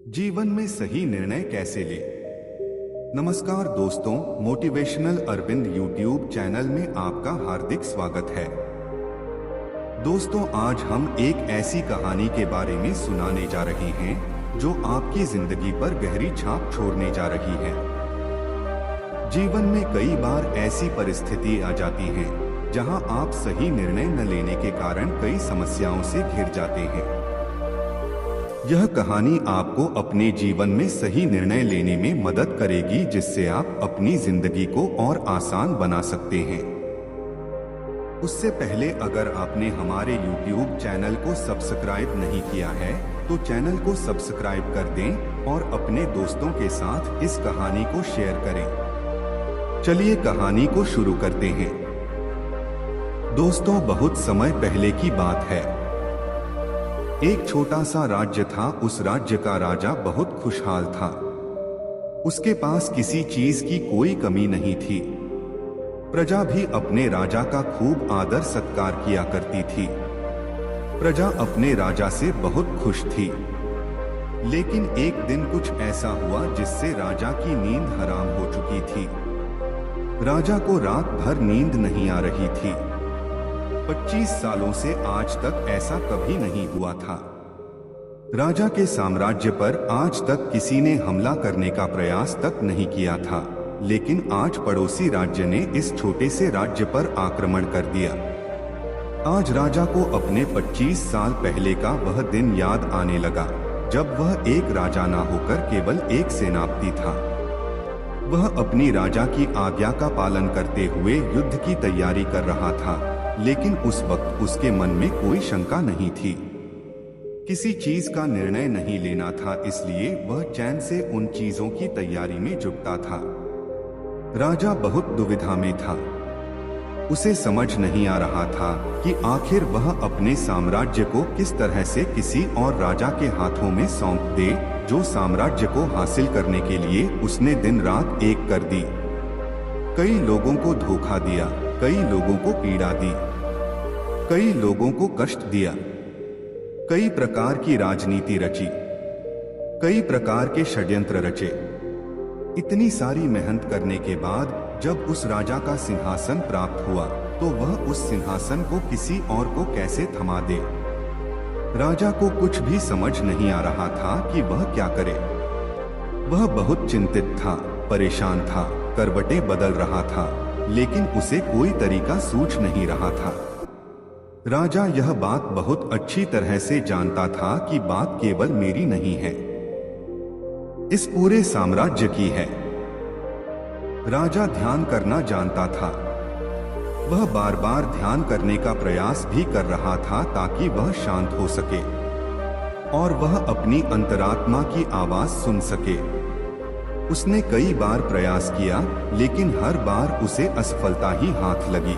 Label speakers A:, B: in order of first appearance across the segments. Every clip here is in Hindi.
A: जीवन में सही निर्णय कैसे लें। नमस्कार दोस्तों, मोटिवेशनल अरविंद यूट्यूब चैनल में आपका हार्दिक स्वागत है। दोस्तों, आज हम एक ऐसी कहानी के बारे में सुनाने जा रहे हैं जो आपकी जिंदगी पर गहरी छाप छोड़ने जा रही है। जीवन में कई बार ऐसी परिस्थिति आ जाती हैं जहां आप सही निर्णय न लेने के कारण कई समस्याओं से घिर जाते हैं। यह कहानी आपको अपने जीवन में सही निर्णय लेने में मदद करेगी, जिससे आप अपनी जिंदगी को और आसान बना सकते हैं। उससे पहले अगर आपने हमारे YouTube चैनल को सब्सक्राइब नहीं किया है तो चैनल को सब्सक्राइब कर दें और अपने दोस्तों के साथ इस कहानी को शेयर करें। चलिए कहानी को शुरू करते हैं। दोस्तों, बहुत समय पहले की बात है। एक छोटा सा राज्य था। उस राज्य का राजा बहुत खुशहाल था। उसके पास किसी चीज की कोई कमी नहीं थी। प्रजा भी अपने राजा का खूब आदर सत्कार किया करती थी। प्रजा अपने राजा से बहुत खुश थी। लेकिन एक दिन कुछ ऐसा हुआ जिससे राजा की नींद हराम हो चुकी थी। राजा को रात भर नींद नहीं आ रही थी। 25 सालों से आज तक ऐसा कभी नहीं हुआ था। राजा के साम्राज्य पर आज तक किसी ने हमला करने का प्रयास तक नहीं किया था, लेकिन आज पड़ोसी राज्य ने इस छोटे से राज्य पर आक्रमण कर दिया। आज राजा को अपने 25 साल पहले का वह दिन याद आने लगा, जब वह एक राजा ना होकर केवल एक सेनापति था। वह अपनी राजा की आज्ञा का पालन करते हुए युद्ध की तैयारी कर रहा था, लेकिन उस वक्त उसके मन में कोई शंका नहीं थी। किसी चीज का निर्णय नहीं लेना था, इसलिए वह चैन से उन चीजों की तैयारी में जुटता था। राजा बहुत दुविधा में था। उसे समझ नहीं आ रहा था कि आखिर वह अपने साम्राज्य को किस तरह से किसी और राजा के हाथों में सौंप दे, जो साम्राज्य को हासिल करने के लिए उसने दिन रात एक कर दी। कई लोगों को धोखा दिया, कई लोगों को पीड़ा दी, कई लोगों को कष्ट दिया, कई प्रकार की राजनीति रची, कई प्रकार के षड्यंत्र रचे। इतनी सारी मेहनत करने के बाद जब उस राजा का सिंहासन प्राप्त हुआ तो वह उस सिंहासन को किसी और को कैसे थमा दे। राजा को कुछ भी समझ नहीं आ रहा था कि वह क्या करे। वह बहुत चिंतित था, परेशान था, करवटें बदल रहा था, लेकिन उसे कोई तरीका सूझ नहीं रहा था। राजा यह बात बहुत अच्छी तरह से जानता था कि बात केवल मेरी नहीं है, इस पूरे साम्राज्य की है। राजा ध्यान करना जानता था। वह बार बार ध्यान करने का प्रयास भी कर रहा था ताकि वह शांत हो सके और वह अपनी अंतरात्मा की आवाज सुन सके। उसने कई बार प्रयास किया, लेकिन हर बार उसे असफलता ही हाथ लगी।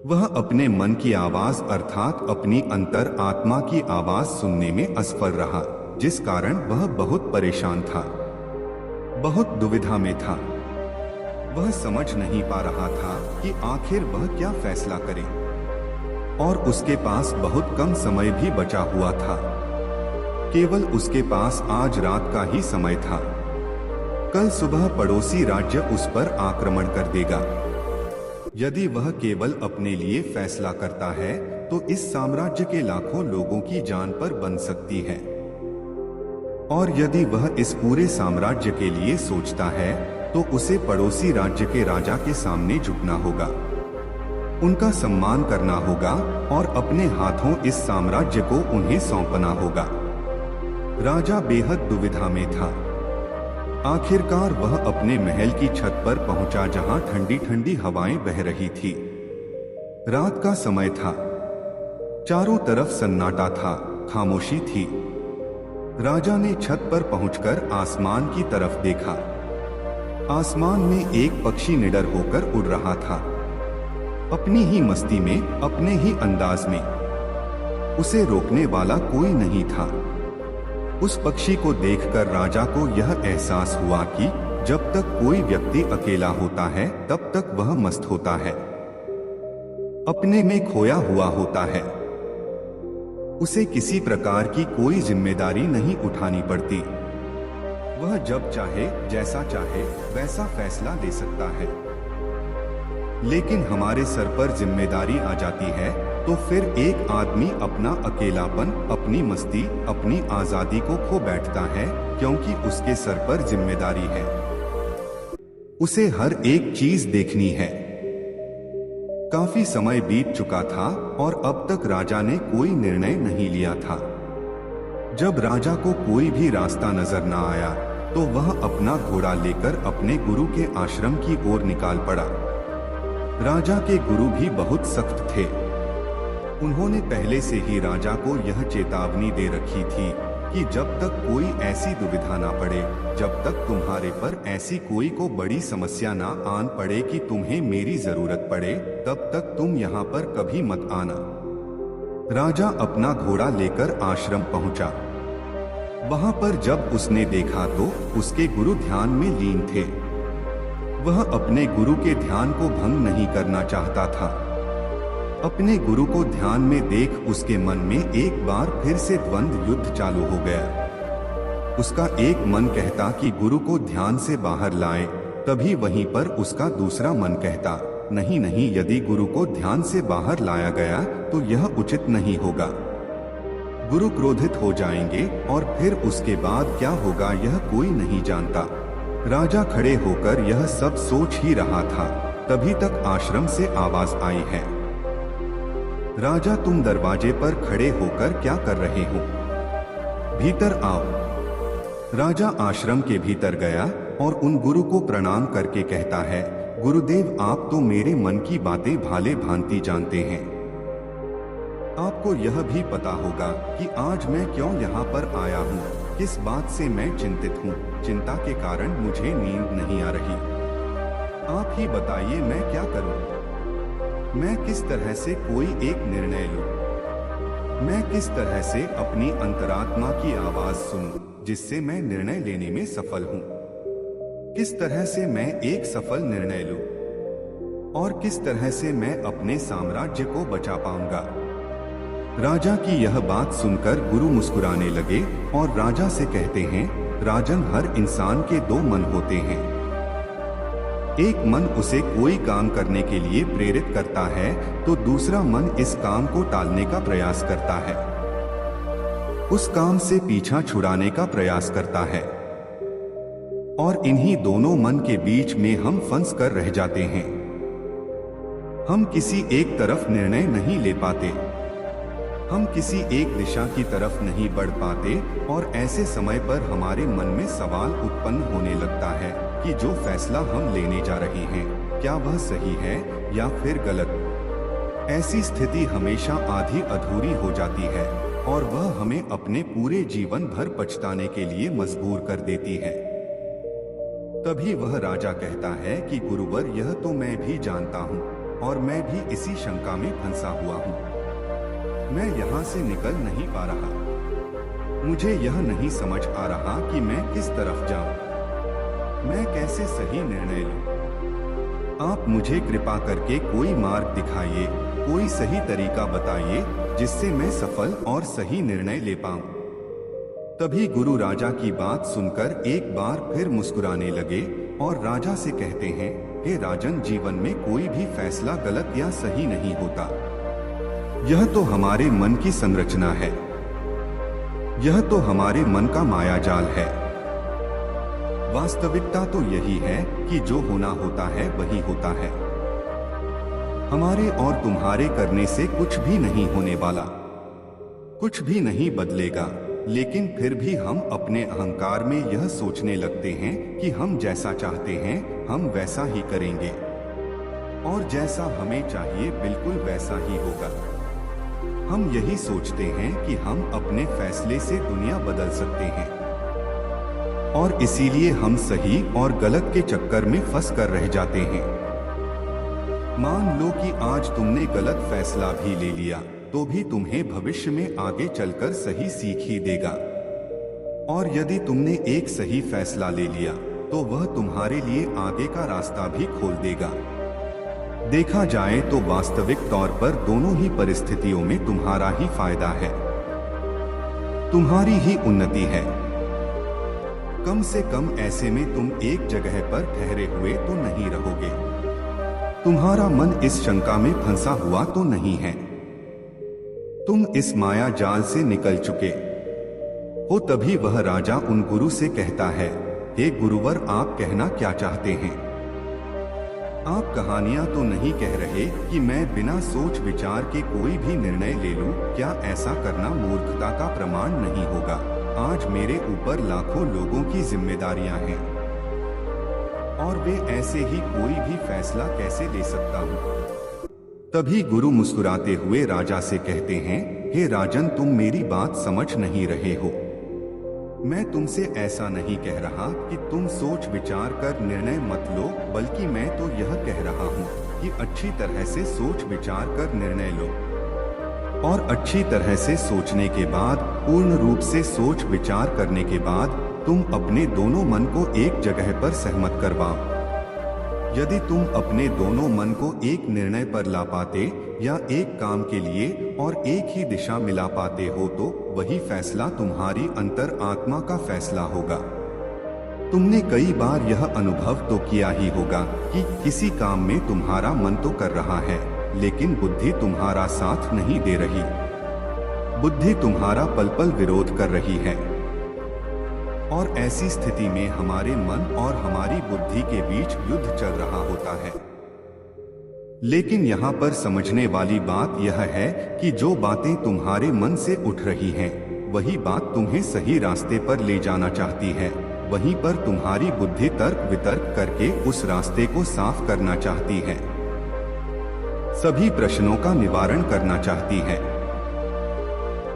A: वह अपने मन की आवाज अर्थात अपनी अंतर आत्मा की आवाज सुनने में असफल रहा, जिस कारण वह बहुत परेशान था, बहुत दुविधा में था। वह समझ नहीं पा रहा था कि आखिर वह क्या फैसला करे, और उसके पास बहुत कम समय भी बचा हुआ था। केवल उसके पास आज रात का ही समय था। कल सुबह पड़ोसी राज्य उस पर आक्रमण कर देगा। यदि वह केवल अपने लिए फैसला करता है तो इस साम्राज्य के लाखों लोगों की जान पर बन सकती है, और यदि वह इस पूरे साम्राज्य के लिए सोचता है तो उसे पड़ोसी राज्य के राजा के सामने झुकना होगा, उनका सम्मान करना होगा और अपने हाथों इस साम्राज्य को उन्हें सौंपना होगा। राजा बेहद दुविधा में था। आखिरकार वह अपने महल की छत पर पहुंचा, जहां ठंडी ठंडी हवाएं बह रही थी। रात का समय था। चारों तरफ सन्नाटा था, खामोशी थी। राजा ने छत पर पहुंचकर आसमान की तरफ देखा। आसमान में एक पक्षी निडर होकर उड़ रहा था, अपनी ही मस्ती में, अपने ही अंदाज में। उसे रोकने वाला कोई नहीं था। उस पक्षी को देखकर राजा को यह एहसास हुआ कि जब तक कोई व्यक्ति अकेला होता है तब तक वह मस्त होता है, अपने में खोया हुआ होता है। उसे किसी प्रकार की कोई जिम्मेदारी नहीं उठानी पड़ती। वह जब चाहे, जैसा चाहे, वैसा फैसला ले सकता है। लेकिन हमारे सर पर जिम्मेदारी आ जाती है तो फिर एक आदमी अपना अकेलापन, अपनी मस्ती, अपनी आजादी को खो बैठता है, क्योंकि उसके सर पर जिम्मेदारी है। उसे हर एक चीज देखनी है। काफी समय बीत चुका था और अब तक राजा ने कोई निर्णय नहीं लिया था। जब राजा को कोई भी रास्ता नजर न आया तो वह अपना घोड़ा लेकर अपने गुरु के आश्रम की ओर निकाल पड़ा। राजा के गुरु भी बहुत सख्त थे। उन्होंने पहले से ही राजा को यह चेतावनी दे रखी थी कि जब तक कोई ऐसी दुविधा ना पड़े, जब तक तुम्हारे पर ऐसी कोई को बड़ी समस्या ना आन पड़े कि तुम्हें मेरी जरूरत पड़े, तब तक तुम यहाँ पर कभी मत आना। राजा अपना घोड़ा लेकर आश्रम पहुंचा। वहां पर जब उसने देखा तो उसके गुरु ध्यान में लीन थे। वह अपने गुरु के ध्यान को भंग नहीं करना चाहता था। अपने गुरु को ध्यान में देख उसके मन में एक बार फिर से द्वंद्व युद्ध चालू हो गया। उसका एक मन कहता कि गुरु को ध्यान से बाहर लाएं, तभी वहीं पर उसका दूसरा मन कहता, नहीं नहीं, यदि गुरु को ध्यान से बाहर लाया गया तो यह उचित नहीं होगा। गुरु क्रोधित हो जाएंगे और फिर उसके बाद क्या होगा यह कोई नहीं जानता। राजा खड़े होकर यह सब सोच ही रहा था, तभी तक आश्रम से आवाज आई है, राजा तुम दरवाजे पर खड़े होकर क्या कर रहे हो? भीतर आओ। राजा आश्रम के भीतर गया और उन गुरु को प्रणाम करके कहता है, गुरुदेव आप तो मेरे मन की बातें भाले भांति जानते हैं। आपको यह भी पता होगा कि आज मैं क्यों यहाँ पर आया हूँ, किस बात से मैं चिंतित हूँ। चिंता के कारण मुझे नींद नहीं आ रही। आप ही बताइए मैं क्या करूँ? मैं किस तरह से कोई एक निर्णय लूँ? मैं किस तरह से अपनी अंतरात्मा की आवाज सुनूं, जिससे मैं निर्णय लेने में सफल हूँ? किस तरह से मैं एक सफल निर्णय लूँ और किस तरह से मैं अपने साम्राज्य को बचा पाऊंगा? राजा की यह बात सुनकर गुरु मुस्कुराने लगे और राजा से कहते हैं, राजन हर इंसान के दो मन होते हैं। एक मन उसे कोई काम करने के लिए प्रेरित करता है तो दूसरा मन इस काम को टालने का प्रयास करता है, उस काम से पीछा छुड़ाने का प्रयास करता है। और इन्हीं दोनों मन के बीच में हम फंस कर रह जाते हैं। हम किसी एक तरफ निर्णय नहीं ले पाते, हम किसी एक दिशा की तरफ नहीं बढ़ पाते और ऐसे समय पर हमारे मन में सवाल उत्पन्न होने लगता है कि जो फैसला हम लेने जा रहे हैं क्या वह सही है या फिर गलत। ऐसी स्थिति हमेशा आधी अधूरी हो जाती है और वह हमें अपने पूरे जीवन भर पछताने के लिए मजबूर कर देती है। तभी वह राजा कहता है कि गुरुवर यह तो मैं भी जानता हूँ और मैं भी इसी शंका में फंसा हुआ हूँ। मैं यहाँ से निकल नहीं पा रहा। मुझे यह नहीं समझ आ रहा कि मैं किस तरफ जाऊं। मैं कैसे सही निर्णय लूं। आप मुझे कृपा करके कोई मार्ग दिखाइए, कोई सही तरीका बताइए जिससे मैं सफल और सही निर्णय ले पाऊं। तभी गुरु राजा की बात सुनकर एक बार फिर मुस्कुराने लगे और राजा से कहते हैं, हे राजन, जीवन में कोई भी फैसला गलत या सही नहीं होता। यह तो हमारे मन की संरचना है, यह तो हमारे मन का मायाजाल है। वास्तविकता तो यही है कि जो होना होता है वही होता है। हमारे और तुम्हारे करने से कुछ भी नहीं होने वाला, कुछ भी नहीं बदलेगा। लेकिन फिर भी हम अपने अहंकार में यह सोचने लगते हैं कि हम जैसा चाहते हैं हम वैसा ही करेंगे और जैसा हमें चाहिए बिल्कुल वैसा ही होगा। हम यही सोचते हैं कि हम अपने फैसले से दुनिया बदल सकते हैं और इसीलिए हम सही और गलत के चक्कर में फंस कर रह जाते हैं। मान लो कि आज तुमने गलत फैसला भी ले लिया तो भी तुम्हें भविष्य में आगे चलकर सही सीख ही देगा, और यदि तुमने एक सही फैसला ले लिया तो वह तुम्हारे लिए आगे का रास्ता भी खोल देगा। देखा जाए तो वास्तविक तौर पर दोनों ही परिस्थितियों में तुम्हारा ही फायदा है। तुम्हारी ही उन्नति है। कम से कम ऐसे में तुम एक जगह पर ठहरे हुए तो नहीं रहोगे। तुम्हारा मन इस शंका में फंसा हुआ तो नहीं है। तुम इस माया जाल से निकल चुके हो। तभी वह राजा उन गुरु से कहता है, हे गुरुवर, आप कहना क्या चाहते हैं? आप कहानियां तो नहीं कह रहे कि मैं बिना सोच विचार के कोई भी निर्णय ले लूं? क्या ऐसा करना मूर्खता का प्रमाण नहीं होगा? आज मेरे ऊपर लाखों लोगों की जिम्मेदारियां हैं और वे ऐसे ही कोई भी फैसला कैसे ले सकता हूं? तभी गुरु मुस्कुराते हुए राजा से कहते हैं, हे राजन, तुम मेरी बात समझ नहीं रहे हो। मैं तुमसे ऐसा नहीं कह रहा कि तुम सोच विचार कर निर्णय मत लो, बल्कि मैं तो यह कह रहा हूँ कि अच्छी तरह से सोच विचार कर निर्णय लो और अच्छी तरह से सोचने के बाद, पूर्ण रूप से सोच विचार करने के बाद तुम अपने दोनों मन को एक जगह पर सहमत करवाओ। यदि तुम अपने दोनों मन को एक निर्णय पर ला पाते या एक काम के लिए और एक ही दिशा मिला पाते हो तो वही फैसला तुम्हारी अंतर आत्मा का फैसला होगा। तुमने कई बार यह अनुभव तो किया ही होगा कि किसी काम में तुम्हारा मन तो कर रहा है, लेकिन बुद्धि तुम्हारा साथ नहीं दे रही। बुद्धि तुम्हारा पल पल विरोध कर रही है और ऐसी स्थिति में हमारे मन और हमारी बुद्धि के बीच युद्ध चल रहा होता है। लेकिन यहाँ पर समझने वाली बात यह है कि जो बातें तुम्हारे मन से उठ रही हैं, वही बात तुम्हें सही रास्ते पर ले जाना चाहती है। वहीं पर तुम्हारी बुद्धि तर्क वितर्क करके उस रास्ते को साफ करना चाहती है, सभी प्रश्नों का निवारण करना चाहती है।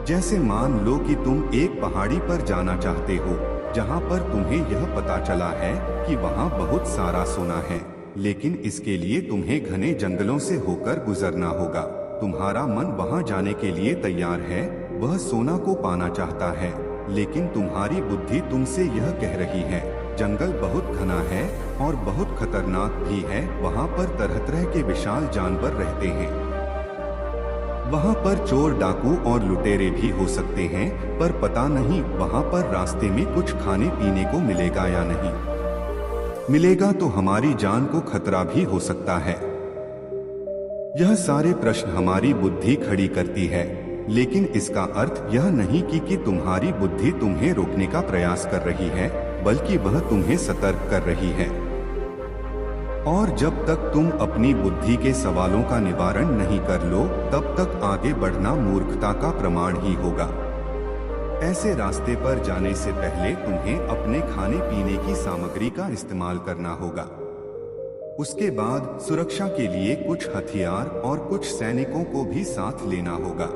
A: जैसे मान लो कि तुम एक पहाड़ी पर जाना चाहते हो, जहां पर तुम्हें यह पता चला है कि वहां बहुत सारा सोना है, लेकिन इसके लिए तुम्हें घने जंगलों से होकर गुजरना होगा। तुम्हारा मन वहां जाने के लिए तैयार है, वह सोना को पाना चाहता है, लेकिन तुम्हारी बुद्धि तुमसे यह कह रही है, जंगल बहुत घना है और बहुत खतरनाक भी है, वहां पर तरह तरह के विशाल जानवर रहते हैं, वहां पर चोर डाकू और लुटेरे भी हो सकते हैं, पर पता नहीं वहां पर रास्ते में कुछ खाने पीने को मिलेगा या नहीं। मिलेगा तो हमारी जान को खतरा भी हो सकता है। यह सारे प्रश्न हमारी बुद्धि खड़ी करती है, लेकिन इसका अर्थ यह नहीं कि तुम्हारी बुद्धि तुम्हें रोकने का प्रयास कर रही है, बल्कि वह तुम्हें सतर्क कर रही है। और जब तक तुम अपनी बुद्धि के सवालों का निवारण नहीं कर लो, तब तक आगे बढ़ना मूर्खता का प्रमाण ही होगा। ऐसे रास्ते पर जाने से पहले तुम्हें अपने खाने पीने की सामग्री का इस्तेमाल करना होगा। उसके बाद सुरक्षा के लिए कुछ हथियार और कुछ सैनिकों को भी साथ लेना होगा।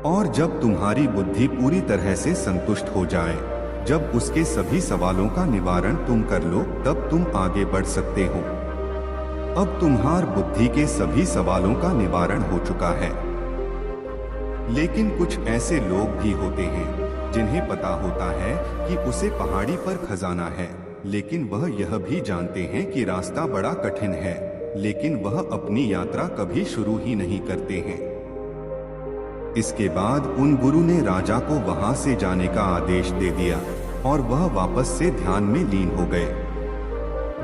A: और जब तुम्हारी बुद्धि पूरी तरह से संतुष्ट हो जाए, जब उसके सभी सवालों का निवारण तुम कर लो, तब तुम आगे बढ़ सकते हो। अब तुम्हार बुद्धि के सभी सवालों का निवारण हो चुका है। लेकिन कुछ ऐसे लोग भी होते हैं जिन्हें पता होता है कि उसे पहाड़ी पर खजाना है, लेकिन वह यह भी जानते हैं कि रास्ता बड़ा कठिन है, लेकिन वह अपनी यात्रा कभी शुरू ही नहीं करते हैं। इसके बाद उन गुरु ने राजा को वहां से जाने का आदेश दे दिया और वह वापस से ध्यान में लीन हो गए।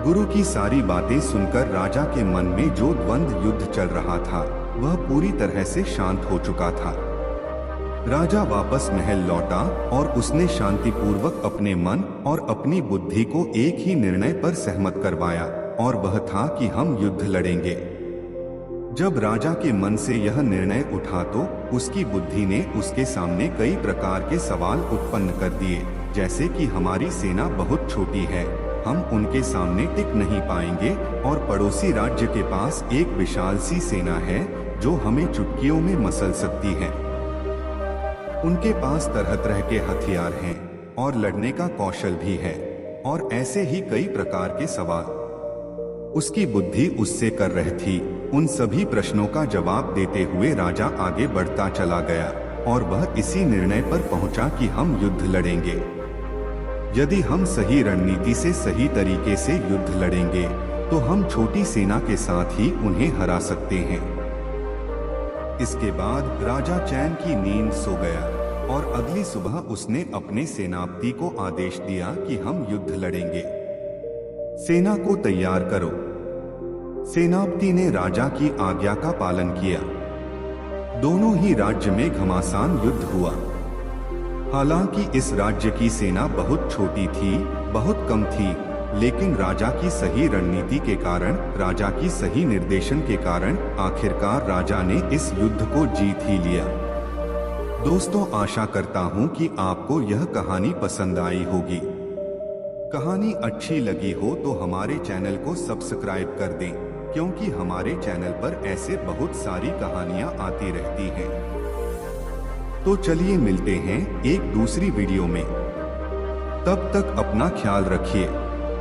A: गुरु की सारी बातें सुनकर राजा के मन में जो द्वंद्व युद्ध चल रहा था, वह पूरी तरह से शांत हो चुका था। राजा वापस महल लौटा और उसने शांतिपूर्वक अपने मन और अपनी बुद्धि को एक ही निर्णय पर सहमत करवाया, और वह था कि हम युद्ध लड़ेंगे। जब राजा के मन से यह निर्णय उठा तो उसकी बुद्धि ने उसके सामने कई प्रकार के सवाल उत्पन्न कर दिए, जैसे कि हमारी सेना बहुत छोटी है, हम उनके सामने टिक नहीं पाएंगे, और पड़ोसी राज्य के पास एक विशाल सी सेना है जो हमें चुटकियों में मसल सकती है। उनके पास तरह तरह के हथियार हैं और लड़ने का कौशल भी है, और ऐसे ही कई प्रकार के सवाल उसकी बुद्धि उससे कर रही थी। उन सभी प्रश्नों का जवाब देते हुए राजा आगे बढ़ता चला गया, और वह इसी निर्णय पर पहुंचा कि हम युद्ध लड़ेंगे। यदि हम सही रणनीति से सही तरीके से युद्ध लड़ेंगे तो हम छोटी सेना के साथ ही उन्हें हरा सकते हैं। इसके बाद राजा चैन की नींद सो गया। और अगली सुबह उसने अपने सेनापति को आदेश दिया कि हम युद्ध लड़ेंगे। सेना को तैयार करो। सेनापति ने राजा की आज्ञा का पालन किया। दोनों ही राज्य में घमासान युद्ध हुआ। हालांकि इस राज्य की सेना बहुत छोटी थी, बहुत कम थी, लेकिन राजा की सही रणनीति के कारण, राजा की सही निर्देशन के कारण आखिरकार राजा ने इस युद्ध को जीत ही लिया। दोस्तों, आशा करता हूं कि आपको यह कहानी पसंद आई होगी। कहानी अच्छी लगी हो तो हमारे चैनल को सब्सक्राइब कर दें, क्योंकि हमारे चैनल पर ऐसे बहुत सारी कहानियां आती रहती हैं। तो चलिए मिलते हैं एक दूसरी वीडियो में। तब तक अपना ख्याल रखिए।